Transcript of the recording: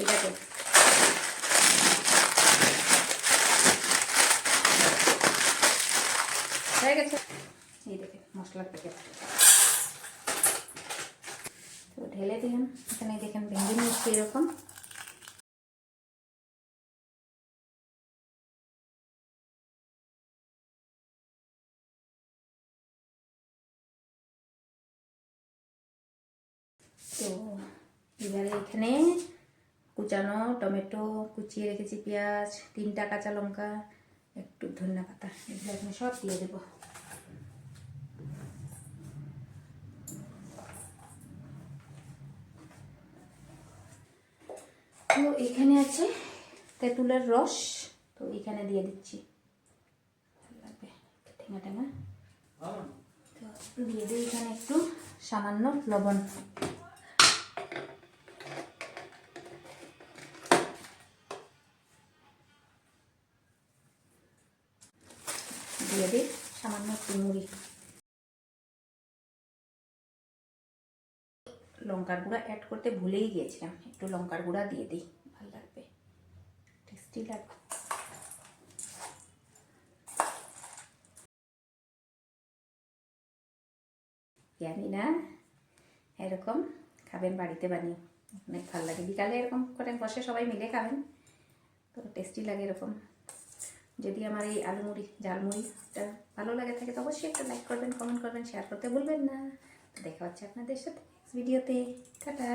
এটাকে হয়ে গেছে। এই দেখে মশলার প্যাকেট তো ঢেলে দিলাম। এখানে দেখেন ভেঙে নিচ্ছি এরকম। তো এবারে এখানে কুচানো টমেটো, কুচিয়ে রেখেছি পেঁয়াজ, 3টা কাঁচা লঙ্কা, একটু ধনিয়া পাতা, এগুলো এখানে সব দিয়ে দেবো। তো এখানে আছে তেঁতুলের রস, তো এখানে দিয়ে দিচ্ছি। ঠেঙা ঠেঙা তো দিয়ে দিই এখানে একটু সামান্য লবণ। দিয়ে দিই সামান্য একটু মুড়ি। লঙ্কার গুঁড়া অ্যাড করতে ভুলেই গিয়েছিলাম, একটু লঙ্কার গুঁড়া দিয়ে দিই, ভালো লাগবে, টেস্টি লাগবে। জানি না এরকম খাবেন বাড়িতে বানিয়ে, অনেক ভালো লাগে। বিকালে এরকম করে বসে সবাই মিলে খাবেন, তো টেস্টি লাগে এরকম। যদি আমার এই আলু মুড়ি ঝালমুড়িটা ভালো লাগে থাকে তো অবশ্যই একটা লাইক করবেন, কমেন্ট করবেন, শেয়ার করতে ভুলবেন না। দেখা হচ্ছে আপনাদের সাথে নেক্সট ভিডিওতে। টাটা।